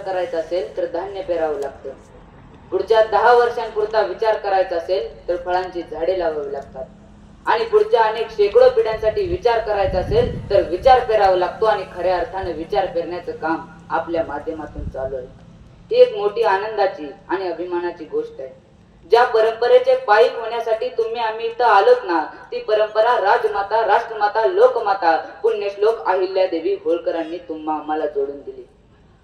करायचा असेल तर धान्य पेरावं लागतं. पुढच्या 10 वर्षांपुरता विचार करायचा असेल तर फळांची झाडे लावावी लागतात. आणि पुढच्या अनेक शेकडो पिढ्यांसाठी विचार करायचा असेल तर विचार पेरावा लागतो. आणि खऱ्या अर्थाने विचार पेरण्याचं काम आपल्या माध्यमातून चालू आहे. ही एक मोठी आनंदाची आणि अभिमानाची गोष्ट आहे. ज्या परंपरेचे पायी होण्यासाठी तुम्ही आम्ही इथं आलोत ना, ती परंपरा राजमाता, राष्ट्रमाता, लोकमाता, पुण्यश्लोक अहिल्यादेवी होळकरांनी आम्हाला जोडून दिली.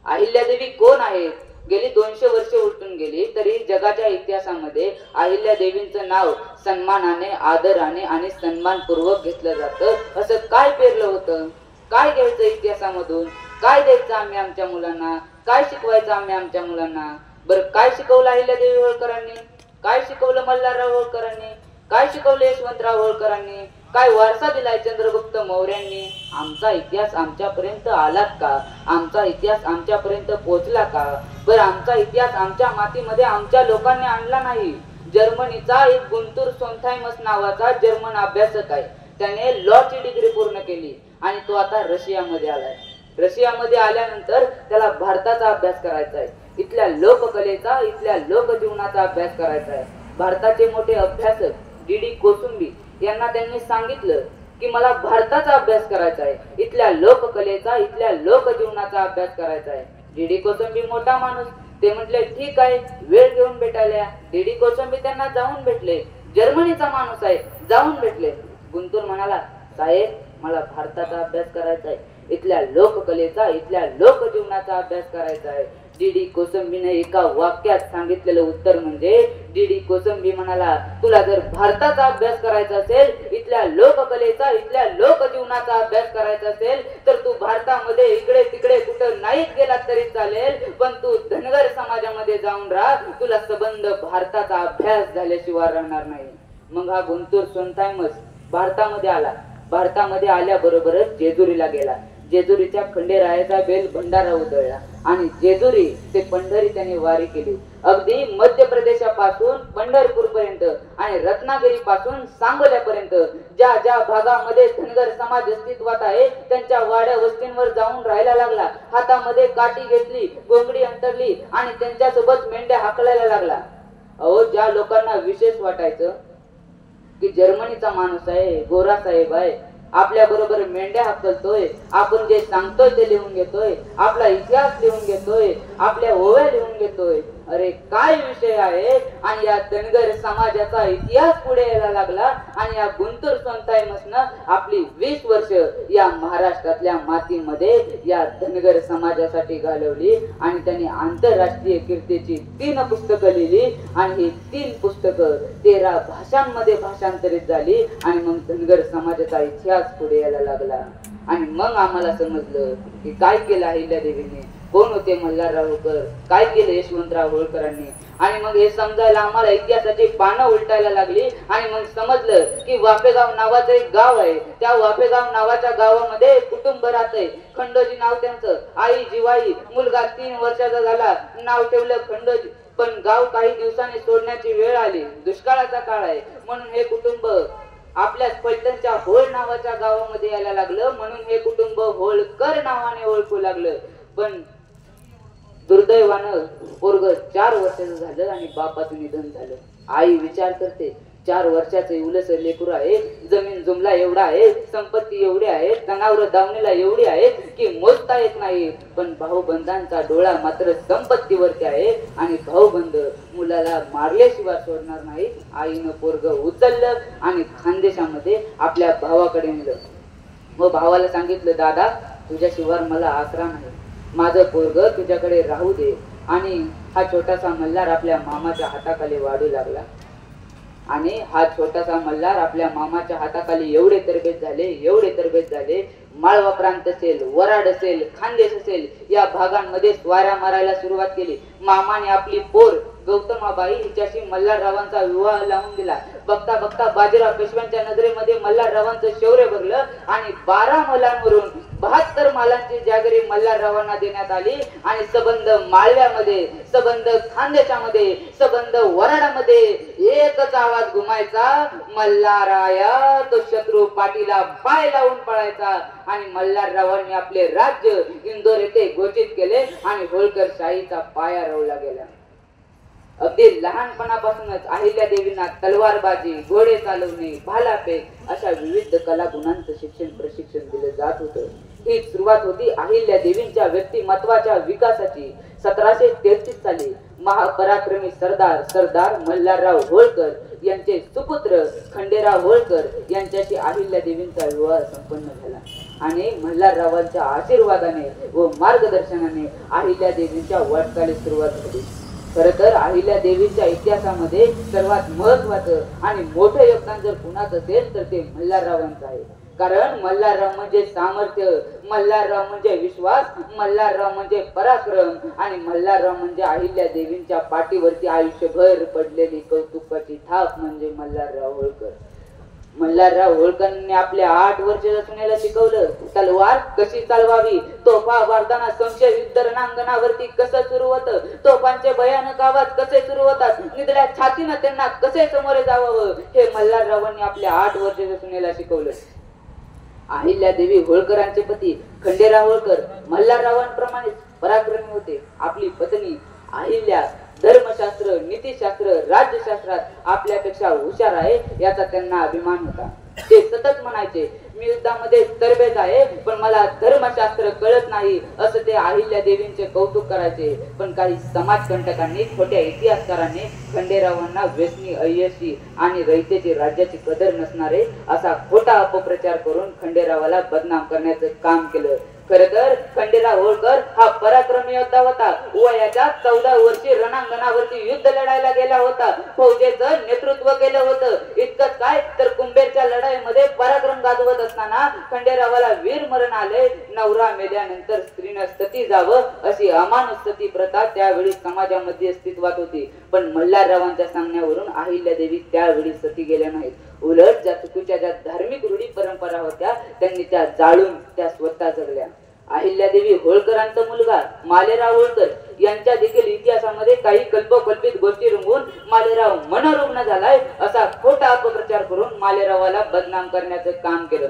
अहिल्यादेवी कोण आहेत? गेली 200 वर्षे उलटून गेली तरी जगाच्या इतिहासामध्ये अहिल्यादेवींचं नाव सन्मानाने, आदराने आणि सन्मानपूर्वक घेतलं जातं. असं काय पेरलं होतं? काय घ्यायचं इतिहासामधून? काय द्यायचं आम्ही आमच्या मुलांना? काय शिकवायचं आम्ही आमच्या मुलांना? बरं, काय शिकवलं अहिल्यादेवी होळकरांनी? काय शिकवलं मल्हारराव होळकरांनी? काय शिकवलं यशवंतराव होळकरांनी? काय वारसा दिलाय चंद्रगुप्त मौर्यांनी? आमचा इतिहास आमच्यापर्यंत आलात का? आमचा इतिहास आमच्यापर्यंत पोहोचला का? बरं, आमचा इतिहास आमच्या मातीमध्ये आमच्या लोकांनी आणला नाही. जर्मनीचा एक गुंतूर सोनथायमस नावाचा जर्मन अभ्यासक आहे. त्याने लॉची डिग्री पूर्ण केली आणि तो आता रशियामध्ये आलाय. रशियामध्ये आल्यानंतर त्याला भारताचा अभ्यास करायचा आहे. इथल्या लोककलेचा, इथल्या लोकजीवनाचा अभ्यास करायचा आहे. भारताचे मोठे अभ्यासक डी कोसुंबी यांना त्यांनी सांगितलं की मला भारताचा अभ्यास करायचा आहे, इथल्या लोककलेचा, इथल्या लोकजीवनाचा अभ्यास करायचा आहे. डी कोसुंबी मोठा माणूस, ते म्हटले ठीक आहे, वेळ घेऊन भेटायला. डी कोसुंबी त्यांना जाऊन भेटले. जर्मनीचा माणूस आहे, जाऊन भेटले. गुंतूर म्हणाला, साहेब मला भारताचा अभ्यास करायचा आहे, इथल्या लोककलेचा, इथल्या लोकजीवनाचा अभ्यास करायचा आहे. डी कोसंबीने एका वाक्यात सांगितलेलं उत्तर म्हणजे, डी कोसंबी म्हणाला, तुला जर भारताचा अभ्यास करायचा असेल, इथल्या लोककलेचा, इथल्या लोकजीवनाचा अभ्यास करायचा असेल तर तू भारतामध्ये इकडे तिकडे कुठं नाहीच गेला तरी चालेल, पण तू धनगर समाजामध्ये जाऊन राहा. तुला संबंध भारताचा अभ्यास झाल्याशिवाय राहणार नाही. मग हा गुंतूर सोनथायमस भारतामध्ये आला. भारतामध्ये आल्याबरोबरच जेजुरीला गेला. जेजुरीच्या खंडेरायाचा बेल भंडारा उधळला आणि जेजुरी ते पंढरी त्याने वारी केली. अगदी मध्य प्रदेशापासून पंढरपूर पर्यंत आणि रत्नागिरी पासून सांगोल्यापर्यंत ज्या ज्या भागामध्ये धनगर समाज अस्तित्वात आहे त्यांच्या वाड्या वस्तींवर जाऊन राहायला लागला. हातामध्ये काठी घेतली, गोंगडी अंतरली आणि त्यांच्यासोबत मेंढ्या हाकलायला लागला. अहो, ज्या लोकांना विशेष वाटायचं की जर्मनीचा माणूस आहे, गोरा साहेब आहे, आपल्या बरोबर मेंढ्या हाकलतोय, आपण जे सांगतोय ते लिहून घेतोय, आपला इतिहास लिहून घेतोय, आपल्या ओव्या लिहून घेतोय, अरे काय विषय आहे. आणि या धनगर समाजाचा इतिहास पुढे यायला लागला आणि या गुंतूर सोनथायमसनं आपली 20 वर्ष या महाराष्ट्रातल्या मातीमध्ये या धनगर समाजासाठी घालवली आणि त्यांनी आंतरराष्ट्रीय कीर्तीची 3 पुस्तकं लिहिली आणि ही 3 पुस्तकं 13 भाषांमध्ये भाषांतरित झाली आणि मग धनगर समाजाचा इतिहास पुढे यायला लागला. आणि मग आम्हाला समजलं की काय केलं अहिल्यादेवीने, कोण होते मल्हारराव होळकर, काय केलं यशवंतराव होळकरांनी. आणि मग हे समजायला आम्हाला इतिहासाची पानं उलटायला लागली आणि मग समजलं की वाफेगाव नावाचं एक गाव आहे. त्या वाफेगाव नावाच्या गावामध्ये कुटुंब राहतंय. खंडोजी नाव त्यांचं, आई जिवाई, मुलगा 3 वर्षाचा झाला, नाव ठेवलं खंडोजी. पण गाव काही दिवसांनी सोडण्याची वेळ आली, दुष्काळाचा काळ आहे म्हणून हे कुटुंब आपल्याच फलटणच्या होळ नावाच्या गावामध्ये यायला लागलं. म्हणून हे कुटुंब होळकर नावाने ओळखू लागलं. पण दुर्दैवानं पोरग 4 वर्षाचं झालं आणि बापाचं निधन झालं. आई विचार करते, 4 वर्षाचं इवलस लेकरू आहे, जमीन जुमला एवढा आहे, संपत्ती एवढी आहे, जनावर दावणीला एवढी आहे की मोजता येत नाही. पण भाऊबंधांचा डोळा मात्र संपत्तीवरती आहे आणि भाऊबंध मुलाला मारल्याशिवाय सोडणार नाही. आईनं पोरग उचललं आणि खानदेशामध्ये आपल्या भावाकडे नेलं. मग भावाला सांगितलं, दादा तुझ्याशिवाय मला आसरा नाही, माझं पोरग तुझ्याकडे राहू दे. आणि हा छोटासा मल्हार आपल्या मामाच्या हाताखाली वाढू लागला. आणि हा छोटासा मल्हार आपल्या मामाच्या हाताखाली एवढे तरबेज झाले, एवढे तरबेज झाले, माळवा प्रांत असेल, वराड असेल, खानदेश असेल, या भागांमध्ये स्वाऱ्या मारायला सुरुवात केली. मामाने आपली पोर गौतमाबाई हिच्याशी मल्हाररावांचा विवाह लावून दिला. बघता बघता बाजीराव पेशव्यांच्या नजरेमध्ये मल्हाररावांचं शौर्य भरलं आणि 12 मलांवरून 72 मालांची जागरी मल्हाररावांना देण्यात आली. आणि सबंध माळव्यामध्ये, सबंध खानदेशामध्ये, सबंध वराडामध्ये एकच आवाज घुमायचा, मल्हाराया. तो शत्रू पाठीला पाय लावून पळायचा. आणि मल्हाररावांनी आपले राज्य इंदोर येथे घोषित केले आणि होळकर शाहीचा पाया रोवला गेला. अगदी लहानपणापासूनच अहिल्या देवींना तलवारबाजी, घोडे चालवणे, भालाफेक अशा विविध कला गुणांचं प्रशिक्षण दिलं जात होतं. ही सुरुवात होती अहिल्या देवींच्या व्यक्तिमत्वाच्या विकासाची. 1733 साली महापराक्रमी सरदार मल्हारराव होळकर यांचे सुपुत्र खंडेराव होळकर यांच्याशी अहिल्या देवींचा विवाह संपन्न झाला. आणि मल्हाररावांच्या आशीर्वादाने व मार्गदर्शनाने अहिल्या देवींच्या वाटचालीस सुरुवात झाली. खर तर अहिल्या देवीच्या इतिहासामध्ये सर्वात महत्वाचं आणि मोठं योगदान जर कुणाचं असेल तर ते मल्हाररावांचं आहे. कारण मल्हारराव म्हणजे सामर्थ्य, मल्हारराव म्हणजे विश्वास, मल्हारराव म्हणजे पराक्रम आणि मल्हारराव म्हणजे अहिल्या देवींच्या पाठीवरती आयुष्यभर पडलेली कौतुकाची थाप म्हणजे मल्हारराव होळकर. मल्हारराव होळकरांनी आपल्या 8 वर्षाच्या सुनेला शिकवलं तलवार कशी चालवावी, तोफा वारताना संशय युद्ध रणांगणावरती कसं सुरू होतं, तोफांचे भयानक आवाज कसे सुरू होतात, निधड्या छातीनं त्यांना कसे समोरे जावं, हे मल्हाररावांनी आपल्या 8 वर्षाच्या सुनेला शिकवलं. अहिल्या देवी होळकरांचे पती खंडेराव होळकर मल्हाररावांप्रमाणेच पराक्रमी होते. आपली पत्नी अहिल्या धर्मशास्त्र, नीतिशास्त्र, राज्यशास्त्रात आपल्यापेक्षा हुशार आहे याचा त्यांना अभिमान होता. ते सतत म्हणायचे, मी युद्धामध्ये तरबेज आहे पण मला धर्मशास्त्र कळत नाही, असं ते अहिल्या देवींचे कौतुक करायचे. पण काही समाजकंटकांनी, खोट्या इतिहासकारांनी खंडेरावांना व्यसनी, अय्यशी आणि रयतेची, राज्याची कदर नसणारे असा खोटा अपप्रचार करून खंडेरावाला बदनाम करण्याचं काम केलं. खर तर खंडेराव होळकर हा पराक्रमी योद्धा होता. वयाच्या 14 वर्षी रणांगणावरती युद्ध लढायला गेला होता. फौजेचं नेतृत्व केलं होतं. इतकंच काय तर कुंभेरच्या लढाईमध्ये पराक्रम गाजवत असताना खंडेरावाला वीर मरण आले. नवरा मेल्यानंतर स्त्रीनं सती जावं अशी अमानुष सती प्रथा त्यावेळी समाजामध्ये अस्तित्वात होती. पण मल्हाररावांच्या सांगण्यावरून अहिल्या देवी त्यावेळी सती गेल्या नाहीत. उलट ज्या चुकीच्या ज्या धार्मिक रूढी परंपरा होत्या त्यांनी त्या जाळून त्या स्वतः जगल्या. अहिल्यादेवी होळकरांचा मुलगा मालेराव होळकर यांच्या देखील इतिहासामध्ये काही कल्पकल्पित गोष्टी रंगवून मालेराव मनोरुग्ण झालाय असा खोटा अपप्रचार करून मालेरावाला बदनाम करण्याचं काम केलं.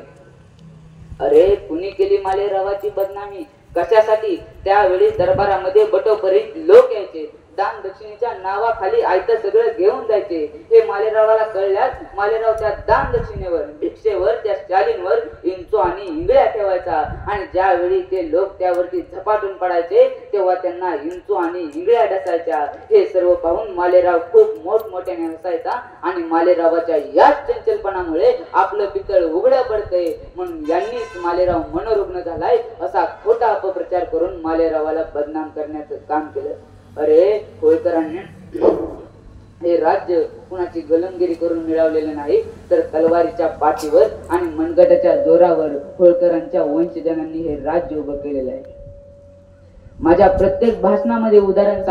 अरे कुणी केली मालेरावाची बदनामी? कशासाठी? त्यावेळी दरबारामध्ये बटोपरीत लोक यायचे, दान दक्षिणेच्या नावाखाली आयतं सगळं घेऊन जायचे. हे मालेरावाला कळल्यास मालेराव त्या दान दक्षिणेवर, भिक्षेवर, त्या शालींवर इंचो आणि इंगळ्या ठेवायचा. आणि ज्यावेळी ते लोक त्यावरती झपाटून पडायचे तेव्हा त्यांना इंचो आणि इंगळ्या डसायच्या. हे सर्व पाहून मालेराव खूप मोठमोठ्याने हसायचा आणि मालेरावाच्या याच चंचलपणामुळे आपलं पितळ उघडं पडतंय म्हणून यांनीच मालेराव मनोरुग्ण झालाय असा खोटा अपप्रचार करून मालेरावाला बदनाम करण्याचं काम केलं. अरे होळकरांनी हे राज्य कुणाची गलमगिरी करून मिळवलेलं नाही तर तलवारीच्या पाठीवर आणि मनगटाच्या जोरावर होळकरांच्या वंशजांनी हे राज्य उभं केलेलं आहे. माझ्या प्रत्येक भाषणामध्ये उदाहरण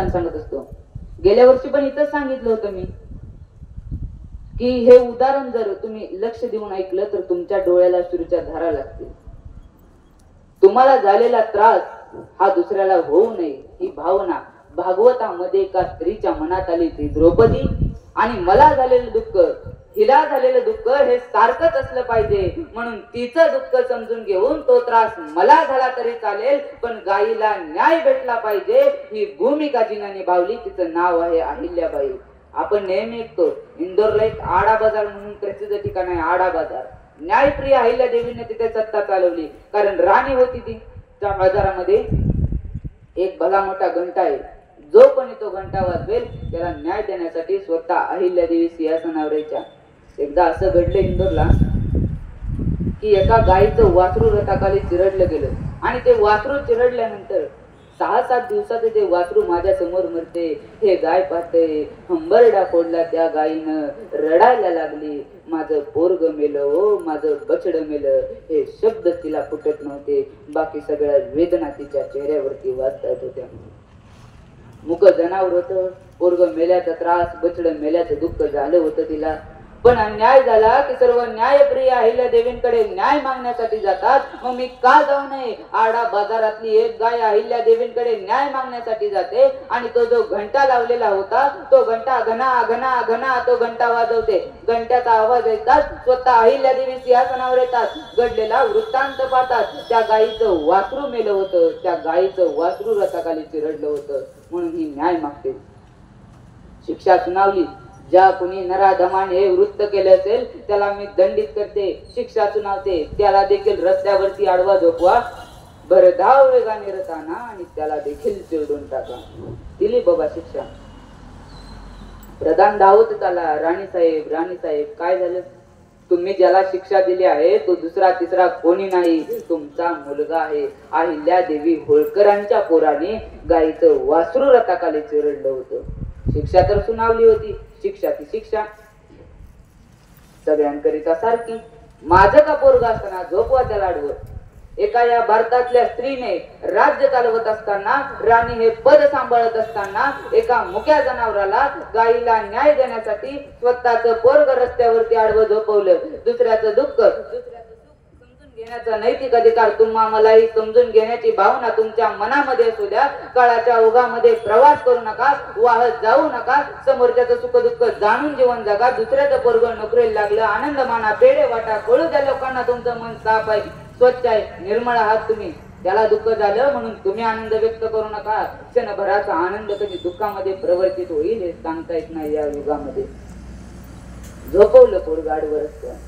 सांगत असतो. गेल्या वर्षी पण इथंच सांगितलं होतं मी की हे उदाहरण जर तुम्ही लक्ष देऊन ऐकलं तर तुमच्या डोळ्याला सुरूच्या धारा लागतील. तुम्हाला झालेला त्रास हा दुसऱ्याला होऊ नये ही भावना भागवतामध्ये एका स्त्रीच्या मनात आली ती द्रौपदी. आणि मला झालेलं दुःख, हिला झालेलं दुःख हे सारखंच असलं पाहिजे म्हणून तिचं दुःख समजून घेऊन तो त्रास मला झाला तरी चालेल पण गायीला न्याय भेटला पाहिजे ही भूमिका जिने निभावली. तिचं नाव आहे अहिल्याबाई. आपण नेहमी ऐकतो इंदोरला एक आडा बाजार म्हणून प्रसिद्ध ठिकाण आहे, आडा बाजार. न्यायप्रिय अहिल्या देवीने तिथे सत्ता चालवली कारण राणी होती ती. त्या बाजारामध्ये एक भला मोठा घंटा आहे. जो कोणी तो घंटा वाजवेल त्याला न्याय देण्यासाठी स्वतः अहिल्या देवी सिंहासनावर यायच्या. एकदा असं घडलं इंदोरला की एका गायीचं वासरू रथाखाली चिरडलं गेलं आणि ते वासरू चिरडल्यानंतर 6-7 दिवसात ते वासरू माझ्या समोर मरते. हे गाय पाहते, हंबरडा फोडला त्या गायीनं, रडायला लागली. माझं पोरग मेलं हो, माझं बछड मेलं, हे शब्द तिला फुटत नव्हते. बाकी सगळ्या वेदना तिच्या चेहऱ्यावरती वाचत होत्या. मुक जनावर होतं, पोरग मेल्याचा त्रास, बछड मेल्याचं दुःख झालं होतं तिला. पण अन्याय झाला की सर्व न्यायप्रिय अहिल्या देवींकडे न्याय मागण्यासाठी जातात. मग मी का जाऊ नये? आडा बाजारातली एक गाय अहिल्या देवींकडे न्याय मागण्यासाठी जाते आणि तो जो घंटा लावलेला होता तो घंटा घना घना घना तो घंटा वाजवते. घंट्याचा आवाज ऐकतात स्वतः अहिल्या देवी सिंहासनावर येतात. घडलेला वृत्तांत पाहतात. त्या गायीचं वासरू मेलं होतं, त्या गायीचं वासरू रथाखाली चिरडलं होतं, म्हणून ही न्याय मागते. शिक्षा सुनावली. ज्या कुणी नराधमाने हे वृत्त केले असेल त्याला मी दंडित करते, शिक्षा सुनावते. त्याला देखील रस्त्यावरती आडवा झोपवा, भरधाव वेगाने रथाना आणि त्याला देखील चिरडून टाका. दिली बाबा शिक्षा. प्रधान धावत आला, राणीसाहेब राणीसाहेब काय झालं? तुम्ही ज्याला शिक्षा दिली आहे तो दुसरा तिसरा कोणी नाही, तुमचा मुलगा आहे. अहिल्या देवी होळकरांच्या पोराने गायीचं वासरू रथाखाली चिरडलं होतं. शिक्षा तर सुनावली होती, शिक्षा ती शिक्षा सगळ्यांकरिता सारखी. माझं का पोरगा असताना झोपवा त्याला आडवं. एका या भारतातल्या स्त्रीने राज्य चालवत असताना, राणी हे पद सांभाळत असताना, एका मुक्या जनावराला गायीला न्याय देण्यासाठी स्वतःचं पोरग रस्त्यावरती आडवं झोपवलं. दुसऱ्याचं दुःख घेण्याचा नैतिक अधिकार तुम्हा मलाही समजून घेण्याची भावना तुमच्या मनामध्ये असू द्या. काळाच्या ओघामध्ये प्रवास करू नका, वाहत जाऊ नका. समोरच्याचं सुख दुःख जाणून जीवन जगा. दुसऱ्याचं पोरग नोकरीला लागलं, आनंद माना, पेढे वाटा, कळू द्या लोकांना तुमचं मन साफ आहे, स्वच्छ आहे, निर्मळ आहात तुम्ही. त्याला दुःख झालं म्हणून तुम्ही आनंद व्यक्त करू नका. क्षणभराचा आनंद कधी दुःखामध्ये प्रवर्तित होईल हे सांगता येत नाही या युगामध्ये. झोपवलं पोरग आडवं रस्त्यावर.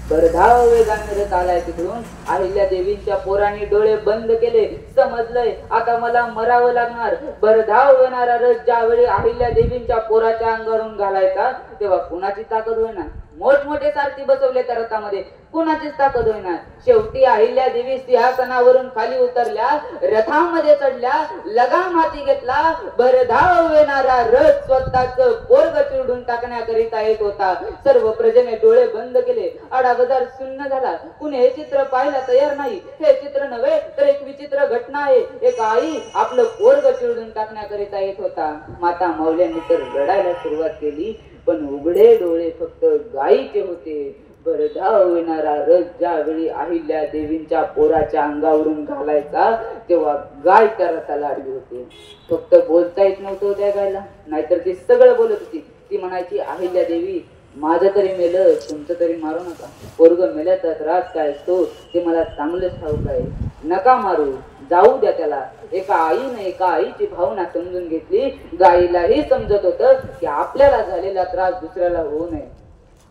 भरधाव वेगाने रथ आलाय तिकडून. अहिल्या देवींच्या पोरांनी डोळे बंद केले. समजलंय आता मला मरावं लागणार. भरधाव येणारा रथ ज्यावेळी अहिल्या देवींच्या पोराच्या अंगावरून घालायचा तेव्हा कुणाची ताकद होईना. मोठमोठे सारथी बसवले त्या रथामध्ये, कुणाचीच ताकद होईना. शेवटी अहिल्या देवी सिंहासनावरून खाली उतरल्या, रथामध्ये चढल्या, लगाम हाती घेतला. भरधाव येणारा रथ स्वतःच पोरग चिरडून टाकण्याकरिता येत होता. सर्व प्रजेने डोळे बंद केले. आडा बाजार शून्य झाला. कुणी हे चित्र पाहायला तयार नाही. हे चित्र नव्हे तर एक विचित्र घटना आहे. एक आई आपलं पोरग चिरडून टाकण्याकरिता येत होता. माता माऊल्यांनी तर रडायला सुरुवात केली, पण उघडे डोळे फक्त गायीचे होते. भरधाव येणारा रथ ज्यावेळी अहिल्या देवींच्या पोराच्या अंगावरून घालायचा तेव्हा गाय त्या रथाला आडवी होती. फक्त बोलता येत नव्हतं त्या गायला, नाहीतर ती सगळं बोलत होती. ती म्हणायची, अहिल्या देवी माझं तरी मेलं, तुमचं तरी मारू नका. पोरग मेल्याचा त्रास काय असतो ते मला चांगलंच ठाऊक आहे. नका मारू, जाऊ द्या त्याला. एका आईने एका आईची भावना समजून घेतली. गायीलाही समजत होतं की आपल्याला झालेला त्रास दुसऱ्याला होऊ नये.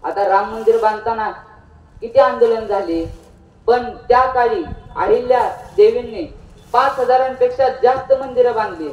आता राम मंदिर बांधताना किती आंदोलन झाले, पण त्या काळी अहिल्या देवींनी 5,000पेक्षा जास्त मंदिरं बांधली.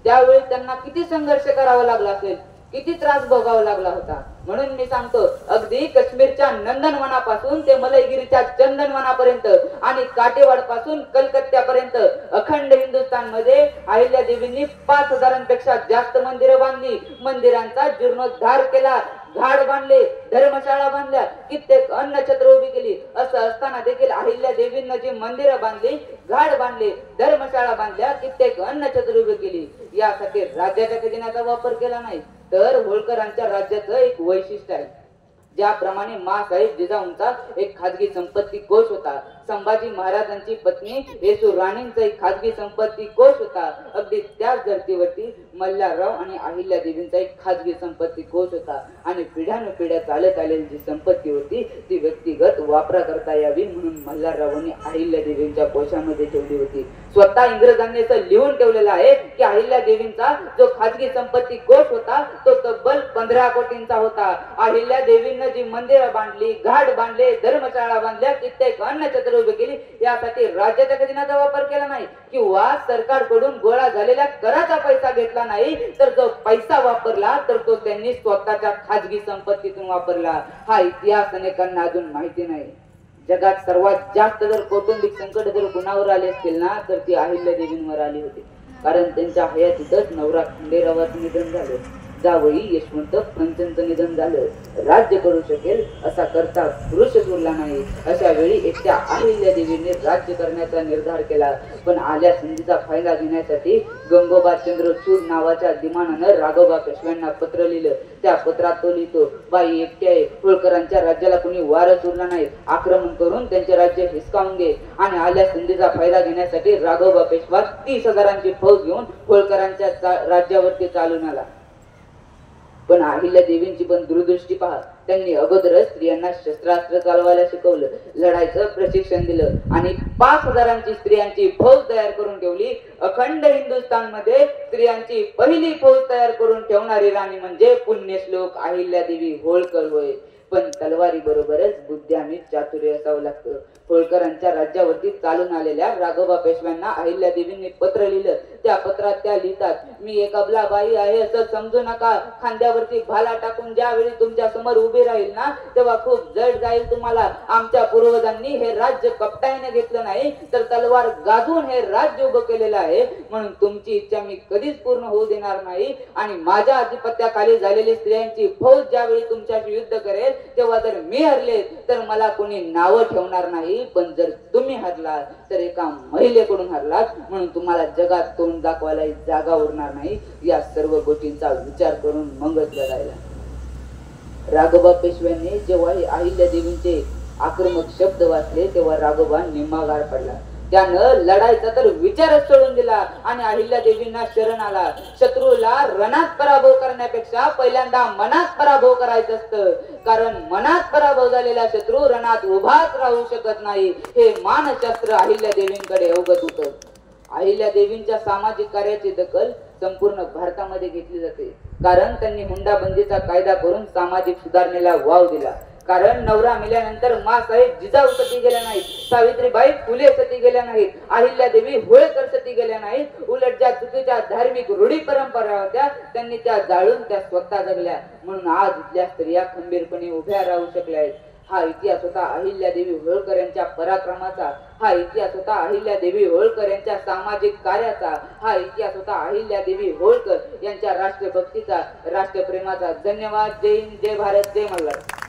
त्यावेळी त्यांना किती संघर्ष करावा लागला असेल, किती त्रास भोगावा लागला होता. म्हणून मी सांगतो, अगदी काश्मीरच्या नंदनवनापासून ते मलयगिरीच्या चंदनवनापर्यंत आणि काटेवाड पासून कलकत्त्यापर्यंत अखंड हिंदुस्थान मध्ये अहिल्या देवींनी 5,000पेक्षा जास्त मंदिरं बांधली. मंदिरांचा जीर्णोद्धार केला, घाट बांधले, धर्मशाळा बांधल्या, कित्येक अन्नछत्र उभी केली. असं असताना देखील अहिल्या देवींना जी मंदिरं बांधली, घाट बांधले, धर्मशाळा बांधल्या, कित्येक अन्नछत्र उभी केली. यासाठी राज्याच्या खजिन्याचा वापर केला नाही, तर होळकरांच्या राज्याचं एक वैशिष्ट्य आहे. ज्याप्रमाणे माँसाहेब जिजाऊंचा एक खाजगी संपत्ती कोश होता, संभाजी महाराजांची पत्नी येसू राणींचा एक खाजगी संपत्ती कोश होता, अगदी त्याच धर्तीवरती मल्हारराव आणि अहिल्या देवींचा एक खाजगी संपत्ती कोश होता. आणि पिढ्यानुपिढ्या चालत आलेली जी संपत्ती होती ती व्यक्तिगत वापरा करता यावी म्हणून मल्हाररावांनी अहिल्या देवींच्या कोशामध्ये ठेवली होती. स्वतः इंग्रजांनी असं लिहून ठेवलेलं आहे की अहिल्या देवींचा जो खाजगी संपत्ती कोश होता तो तब्बल 15 कोटींचा होता. अहिल्या देवींना जी मंदिरं बांधली, घाट बांधले, धर्मशाळा बांधल्या, कित्येक अन्नछत्र उभी केली, यासाठी राज्याच्या खजिन्याचा वापर केला नाही किंवा सरकारकडून गोळा झालेल्या कराचा पैसा घेतला नाही, तर जो पैसा वापरला तर तो त्यांनी स्वतःच्या खाजगी संपत्तीतून वापरला. हा इतिहास अनेकांना अजून माहिती नाही. जगात सर्वात जास्त जर कौटुंबिक संकट जर कुणावर आले असतील ना तर ती अहिल्या देवींवर आली होती. कारण त्यांच्या हयातीतच नवरा खंडेरावाचं निधन झालं. जावई यशवंत पंचांचं निधन झालं. राज्य करू शकेल असा करता पुरुषच उरला नाही. अशा वेळी एकट्या अहिल्यादेवीने राज्य करण्याचा निर्धार केला. पण आल्या संधीचा फायदा घेण्यासाठी गंगोबा चंद्रचूड नावाच्या दिमानानं राघोबा पेशव्यांना पत्र लिहिलं. त्या पत्रात तो लिहितो, बाई एकट्या होळकरांच्या राज्याला कोणी वारच उरला नाही. आक्रमण करून त्यांचे राज्य हिसकावून घे. आणि आल्या संधीचा फायदा घेण्यासाठी राघोबा पेशवा 30,000ची फौज घेऊन होळकरांच्या राज्यावरती चालून आला. पण अहिल्यादेवींची पण दूरदृष्टी पहा. त्यांनी अगोदरच स्त्रियांना शस्त्रास्त्र चालवायला शिकवलं, लढायचं प्रशिक्षण दिलं आणि 5,000ची स्त्रियांची फौज तयार करून ठेवली. अखंड हिंदुस्थानमध्ये स्त्रियांची पहिली फौज तयार करून ठेवणारी राणी म्हणजे पुण्यश्लोक अहिल्यादेवी होळकर होय. पण तलवारी बरोबरच बुद्धी आणि चातुर्य असावं लागतं. होळकरांच्या राज्यावरती चालून आलेल्या राघोबा पेशव्यांना अहिल्यादेवींनी पत्र लिहिलं. त्या पत्रात त्या लिहितात, मी एक अबला बाई आहे असं समजू नका. खांद्यावरती भाला टाकून ज्यावेळी तुमच्या समोर उभी राहील ना, तेव्हा खूप जड जाईल तुम्हाला. आमच्या पूर्वजांनी हे राज्य कपटाईने घेतलं नाही, तर तलवार गाजून हे राज्य उभं केलेलं आहे. म्हणून तुमची इच्छा मी कधीच पूर्ण होऊ देणार नाही. आणि माझ्या अधिपत्याखाली झालेली स्त्रियांची फौज ज्यावेळी तुमच्याशी युद्ध करेल, तेव्हा जर मी हरले तर मला कोणी नावं ठेवणार नाही. पण जर तुम्ही हरलात तर एका महिलेकडून हरलात, म्हणून तुम्हाला जगात तोंड दाखवायला जागा उरणार नाही. या सर्व गोष्टींचा विचार करून मगच लढायला. राघोबा पेशव्यांनी जेव्हा अहिल्यादेवींचे आक्रमक शब्द वाचले, तेव्हा राघोबा निम्मागार पडला. त्यानं लढायचा तर विचारच सोडून दिला आणि अहिल्यादेवींना शरण आला. शत्रूला रणात पराभव करण्यापेक्षा पहिल्यांदा मनात पराभव करायचं असतं. कारण मनात पराभव झालेला शत्रू रणात उभाच राहू शकत नाही. हे मानशास्त्र अहिल्यादेवींकडे अवगत होतं. अहिल्यादेवींच्या सामाजिक कार्याची दखल संपूर्ण भारतामध्ये घेतली जाते. कारण त्यांनी हुंडाबंदीचा कायदा करून सामाजिक सुधारणेला वाव दिला. कारण नवरा मेल्यानंतर माँसाहेब जिजाऊ सती गेल्या नाहीत, सावित्रीबाई फुले सती गेल्या नाहीत, अहिल्यादेवी होळकर सती गेल्या नाहीत. उलट ज्या चुकीच्या धार्मिक रूढी परंपरा होत्या त्यांनी त्या जाळून त्या स्वतः जगल्या. म्हणून आज इथल्या स्त्रिया खंबीरपणे उभ्या राहू शकल्या आहेत. हा इतिहास होता अहिल्यादेवी होळकर यांच्या पराक्रमाचा. हा इतिहास होता अहिल्यादेवी होळकर यांच्या सामाजिक कार्याचा. हा इतिहास होता अहिल्यादेवी होळकर यांच्या राष्ट्रभक्तीचा, राष्ट्रप्रेमाचा. धन्यवाद. जय हिंद, जय भारत, जय मल्हार.